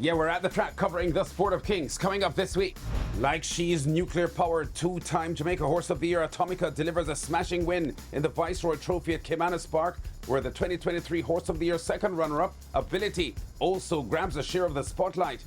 Yeah, we're at the track covering the Sport of Kings. Coming up this week, like she's nuclear-powered, two-time Jamaica Horse of the Year, Atomica delivers a smashing win in the Viceroy Trophy at Caymanas Park, where the 2023 Horse of the Year second runner-up, Ability, also grabs a share of the spotlight.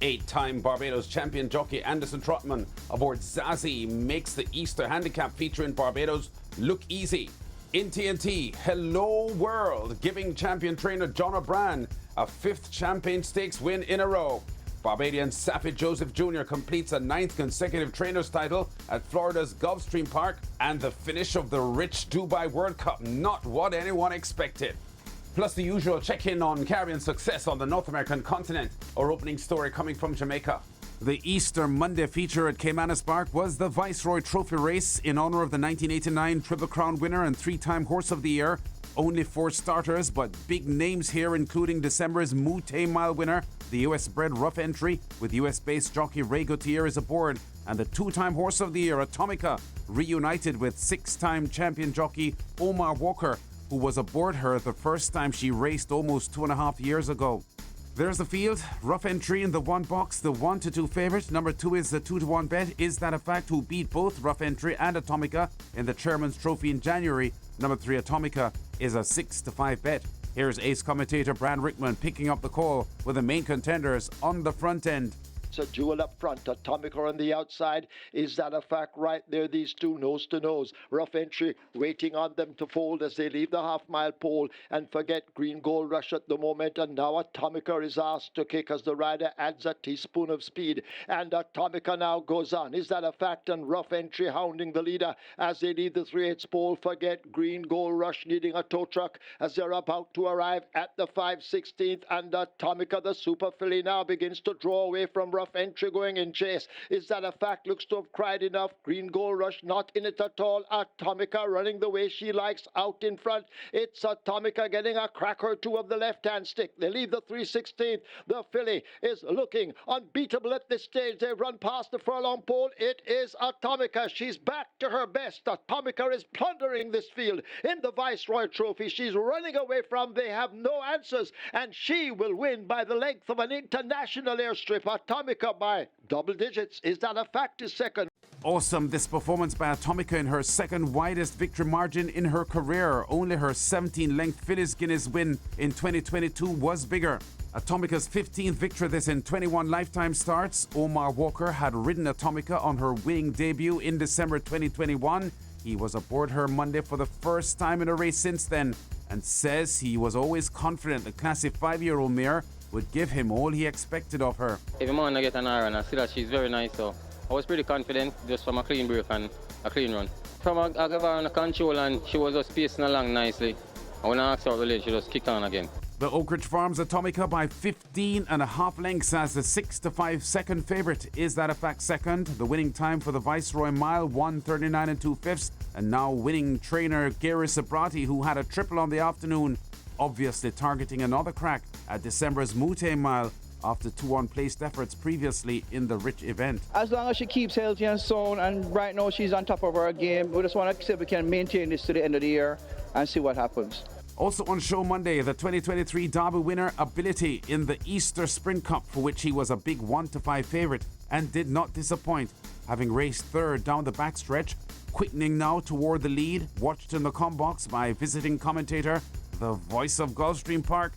Eight-time Barbados champion jockey Anderson Trotman aboard Zazzy makes the Easter Handicap feature in Barbados look easy. In TNT, Hello World, giving champion trainer John O'Brien a fifth Champagne Stakes win in a row. Barbadian Saffie Joseph Jr. completes a ninth consecutive trainer's title at Florida's Gulfstream Park, and the finish of the rich Dubai World Cup, not what anyone expected. Plus the usual check-in on Caribbean success on the North American continent. Our opening story coming from Jamaica. The Easter Monday feature at Caymanas Park was the Viceroy Trophy race in honor of the 1989 Triple Crown winner and three-time Horse of the Year. Only 4 starters, but big names here, including December's Mute Mile winner, the US-bred Rough Entry, with US-based jockey Ray Gutierrez aboard, and the two-time Horse of the Year, Atomica, reunited with 6-time champion jockey Omar Walker, who was aboard her the first time she raced almost 2.5 years ago. There's the field. Rough Entry in the 1 box, the 1-2 favourite. Number 2 is the 2-1 bet. Is That a Fact, who beat both Rough Entry and Atomica in the Chairman's Trophy in January. Number 3, Atomica, is a 6-5 bet. Here's ace commentator Brad Rickman picking up the call with the main contenders on the front end. A duel up front, Atomica on the outside. Is That a Fact? Right there, these two nose to nose. Rough Entry waiting on them to fold as they leave the half-mile pole and forget Green Gold Rush at the moment. And now Atomica is asked to kick as the rider adds a teaspoon of speed. And Atomica now goes on. Is That a Fact? And Rough Entry hounding the leader as they leave the 3/8 pole. Forget Green Gold Rush needing a tow truck as they're about to arrive at the 5/16. And Atomica, the super filly, now begins to draw away from Rough Entry going in chase. Is That a Fact? Looks to have cried enough. Green Gold Rush not in it at all. Atomica running the way she likes out in front. It's Atomica getting a crack or two of the left-hand stick. They leave the 3/16. The filly is looking unbeatable at this stage. They've run past the furlong pole. It is Atomica. She's back to her best. Atomica is plundering this field in the Viceroy Trophy. She's running away from. They have no answers, and she will win by the length of an international airstrip. Atomica by double digits. Is That a Fact? Is second. Awesome, this performance by Atomica in her second widest victory margin in her career. Only her 17-length Phyllis Guinness win in 2022 was bigger. Atomica's 15th victory this in 21 lifetime starts. Omar Walker had ridden Atomica on her winning debut in December 2021. He was aboard her Monday for the first time in a race since then, and says he was always confident the classy 5-year-old mare would give him all he expected of her. Every morning I get an iron, I see that she's very nice, so I was pretty confident just from a clean break and a clean run. From I gave her on the control and she was just pacing along nicely. And when I asked her out the lane, she just kicked on again. The Oak Ridge Farms Atomica by 15.5 lengths as the 6-5 second favourite. Is That a Fact? Second. The winning time for the Viceroy Mile, 1:39 2/5. And now winning trainer Gary Sabrati, who had a triple on the afternoon, obviously targeting another crack at December's Mute Mile after 2 unplaced efforts previously in the Rich event. As long as she keeps healthy and sound, and right now she's on top of her game, we just want to see if we can maintain this to the end of the year and see what happens. Also on show Monday, the 2023 Derby winner Ability in the Easter Sprint Cup, for which he was a big 1-5 favourite and did not disappoint, having raced third down the backstretch, quickening now toward the lead, watched in the com box by visiting commentator, the voice of Gulfstream Park,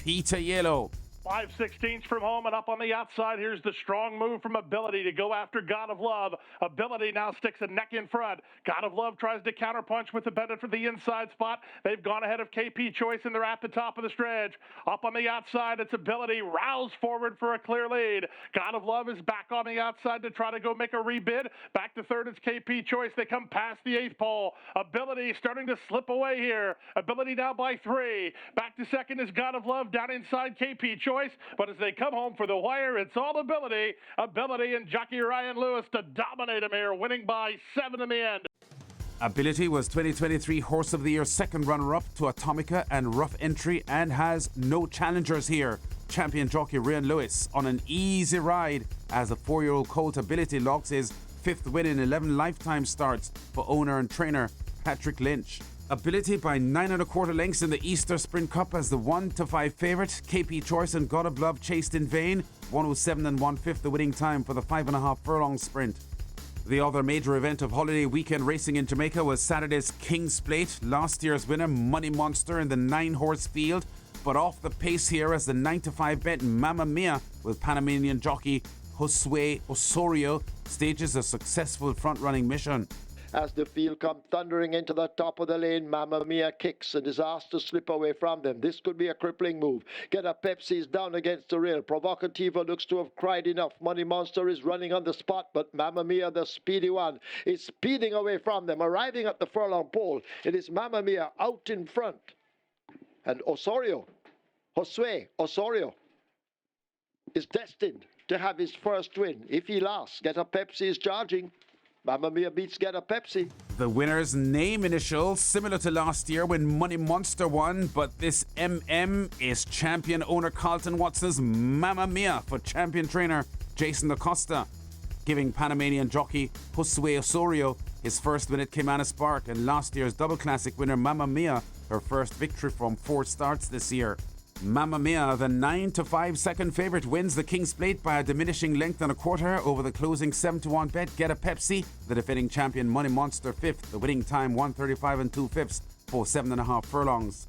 Peter Yellow. 5/16 from home and up on the outside. Here's the strong move from Ability to go after God of Love. Ability now sticks a neck in front. God of Love tries to counterpunch with the bended for the inside spot. They've gone ahead of KP Choice and they're at the top of the stretch. Up on the outside, it's Ability roused forward for a clear lead. God of Love is back on the outside to try to go make a rebid. Back to third, it's KP Choice. They come past the 8th pole. Ability starting to slip away here. Ability now by 3. Back to second is God of Love down inside KP Choice. But as they come home for the wire, it's all Ability. Ability and jockey Ryan Lewis to dominate him here, winning by 7 in the end. Ability was 2023 Horse of the Year second runner-up to Atomica and Rough Entry and has no challengers here. Champion jockey Ryan Lewis on an easy ride as the 4-year-old colt Ability logs his 5th win in 11 lifetime starts for owner and trainer Patrick Lynch. Ability by 9 1/4 lengths in the Easter Sprint Cup as the 1-5 favourite. KP Choice and God of Love chased in vain. 107 1/5 the winning time for the 5.5 furlong sprint. The other major event of holiday weekend racing in Jamaica was Saturday's King's Plate. Last year's winner, Money Monster, in the 9-horse field, but off the pace here as the 9-5 bet Mamma Mia with Panamanian jockey Josue Osorio stages a successful front-running mission. As the field come thundering into the top of the lane, Mamma Mia kicks and is asked to slip away from them. This could be a crippling move. Get a Pepsi's down against the rail. Provocativa looks to have cried enough. Money Monster is running on the spot, but Mamma Mia, the speedy one, is speeding away from them. Arriving at the furlong pole, it is Mamma Mia out in front. And Josue Osorio is destined to have his first win. If he lasts, Get a Pepsi is charging. Mamma Mia beats Get a Pepsi. The winner's name initial, similar to last year when Money Monster won, but this MM is champion owner Carlton Watson's Mamma Mia for champion trainer Jason Acosta, giving Panamanian jockey Josue Osorio his first win at Caymanas Park, and last year's double classic winner Mamma Mia her first victory from 4 starts this year. Mamma Mia, the 9-5 second favourite, wins the King's Plate by a diminishing length and a quarter over the closing 7-1 bet Get a Pepsi. The defending champion Money Monster 5th, the winning time 1:35 2/5 for 7.5 furlongs.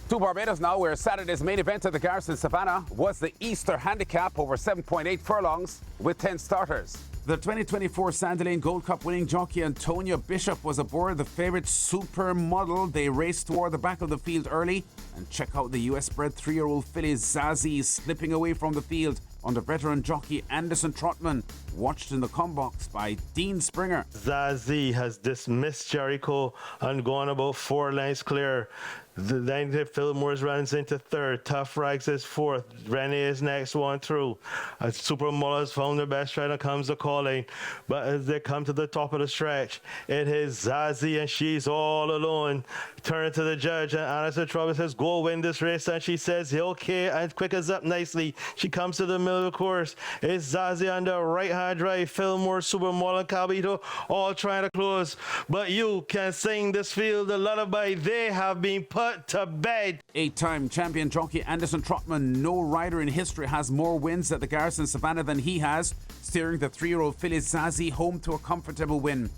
To Barbados now, where Saturday's main event at the Garrison Savannah was the Easter Handicap over 7.8 furlongs with 10 starters. The 2024 Sandalane Gold Cup winning jockey Antonia Bishop was aboard the favourite Supermodel. They raced toward the back of the field early, and check out the US-bred 3-year-old filly Zazzy slipping away from the field under veteran jockey Anderson Trotman, watched in the combox by Dean Springer. Zazzy has dismissed Jericho and gone about 4 lengths clear. Then Fillmore's runs into 3rd. Tough Rags is 4th. Rennie is next one through. Supermodel has found their best rider, comes the calling. But as they come to the top of the stretch, it is Zazzy and she's all alone. Turn to the judge and Anderson Trotman says, go win this race. And she says, okay, and quickens up nicely. She comes to the middle of the course. It's Zazzy on the right-hand drive. Fillmore, Supermodel, and Cabito all trying to close. But you can sing this field a lullaby. They have been put to bed. 8-time champion jockey Anderson Trotman. No rider in history has more wins at the Garrison Savannah than he has, steering the 3-year-old filly Zazzy home to a comfortable win.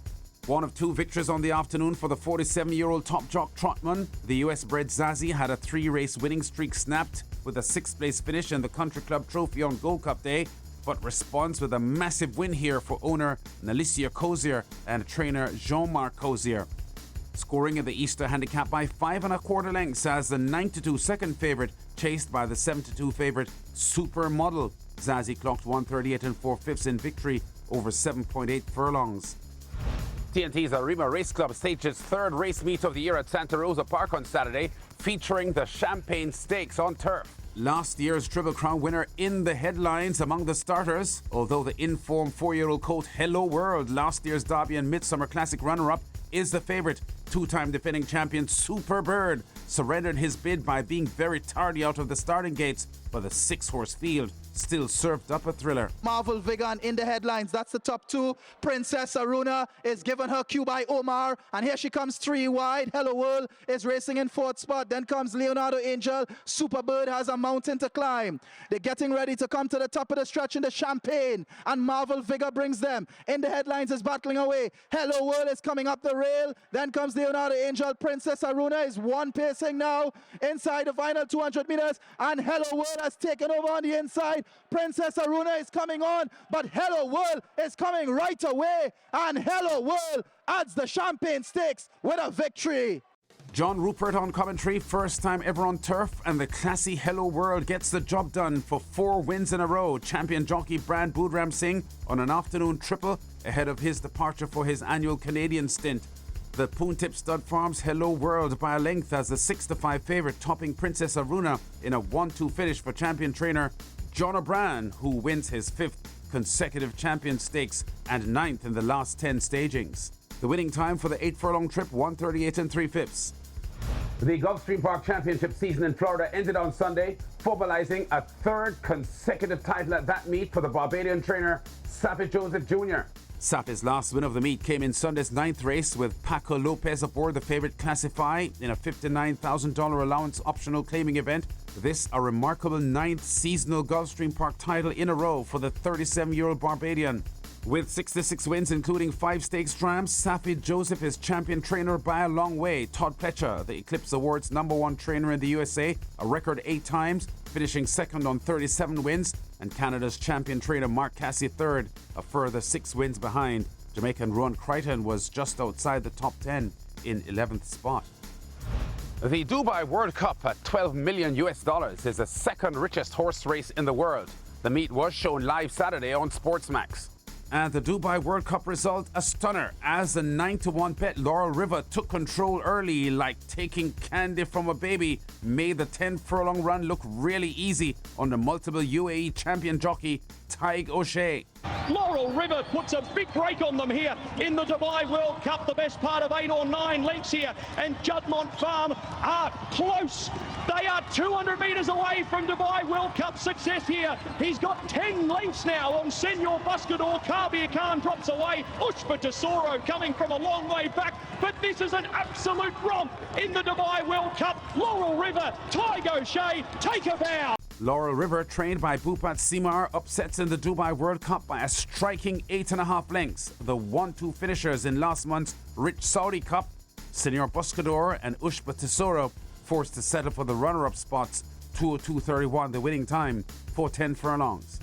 One of 2 victories on the afternoon for the 47-year-old top jock Trotman. The US-bred Zazzy had a 3-race winning streak snapped with a 6th place finish in the Country Club Trophy on Gold Cup Day, but responds with a massive win here for owner Nalicia Cozier and trainer Jean-Marc Cozier. Scoring in the Easter Handicap by 5 1/4 lengths as the 9-2 second favourite, chased by the 7-2 favourite Supermodel. Zazzy clocked 1:38 4/5 in victory over 7.8 furlongs. TNT's Arima Race Club staged its 3rd race meet of the year at Santa Rosa Park on Saturday, featuring the Champagne Stakes on turf. Last year's Triple Crown winner in the headlines among the starters, although the in-form 4-year-old colt Hello World, last year's Derby and Midsummer Classic runner-up, is the favourite. 2-time defending champion Superbird surrendered his bid by being very tardy out of the starting gates, but the 6-horse field still served up a thriller. Marvel Vigan in the headlines. That's the top 2. Princess Aruna is given her cue by Omar, and here she comes 3 wide. Hello World is racing in 4th spot. Then comes Leonardo Angel. Superbird has a mountain to climb. They're getting ready to come to the top of the stretch in the Champagne, and Marvel Vigor brings them. In the headlines is battling away. Hello World is coming up the rail. Then comes Leonardo Angel. Princess Aruna is 1 pacing now inside the final 200 meters, and Hello World has taken over on the inside. Princess Aruna is coming on, but Hello World is coming right away, and Hello World adds the Champagne Stakes with a victory. John Rupert on commentary, first time ever on turf, and the classy Hello World gets the job done for 4 wins in a row. Champion jockey Brad Boodram Singh on an afternoon triple ahead of his departure for his annual Canadian stint. The Poontip Stud Farms Hello World by a length as the 6-5 favourite, topping Princess Aruna in a 1-2 finish for champion trainer John O'Brien, who wins his 5th consecutive champion stakes and 9th in the last 10 stagings. The winning time for the 8 furlong trip, 1:38 3/5. The Gulfstream Park Championship season in Florida ended on Sunday, formalizing a 3rd consecutive title at that meet for the Barbadian trainer Saffie Joseph Jnr. Saffie's last win of the meet came in Sunday's 9th race with Paco Lopez aboard the favourite Classify in a $59,000 allowance optional claiming event. This a remarkable 9th seasonal Gulfstream Park title in a row for the 37-year-old Barbadian. With 66 wins, including 5 stakes trams, Saffie Joseph is champion trainer by a long way. Todd Pletcher, the Eclipse Awards #1 trainer in the USA, a record 8 times, finishing second on 37 wins, and Canada's champion trainer Mark Cassidy third, a further 6 wins behind. Jamaican Ron Crichton was just outside the top 10 in 11th spot. The Dubai World Cup at $12 million is the second richest horse race in the world. The meet was shown live Saturday on SportsMax. And the Dubai World Cup result, a stunner, as the 9-1 bet Laurel River took control early, like taking candy from a baby, made the 10-furlong run look really easy under multiple UAE champion jockey Tig O'Shea. Laurel River puts a big break on them here in the Dubai World Cup, the best part of 8 or 9 lengths here, and Juddmonte Farm are close. They are 200 metres away from Dubai World Cup success here. He's got 10 lengths now on Senor Buscador. Kabir Khan drops away. Ushba Tesoro coming from a long way back, but this is an absolute romp in the Dubai World Cup. Laurel River, Tig O'Shea, take a bow. Laurel River, trained by Bhupat Simar, upsets in the Dubai World Cup by a striking 8.5 lengths. The 1-2 finishers in last month's Rich Saudi Cup, Senor Buscador and Ushba Tesoro, forced to settle for the runner-up spots. 2:02.31 the winning time for 10 furlongs.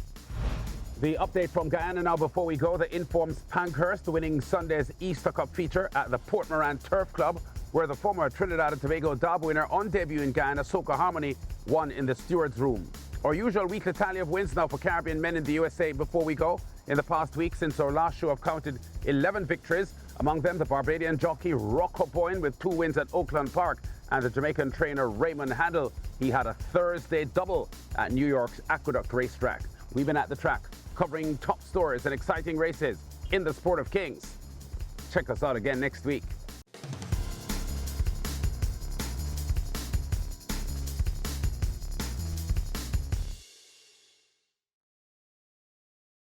The update from Guyana now before we go. The Informs Pankhurst winning Sunday's Easter Cup feature at the Port Moran Turf Club, where the former Trinidad and Tobago Derby winner on debut in Guyana, Soca Harmony, won in the steward's room. Our usual weekly tally of wins now for Caribbean men in the USA before we go. In the past week since our last show, I've counted 11 victories. Among them, the Barbadian jockey Rocco Boyne with 2 wins at Oakland Park, and the Jamaican trainer Raymond Handel. He had a Thursday double at New York's Aqueduct Racetrack. We've been at the track covering top stories and exciting races in the Sport of Kings. Check us out again next week.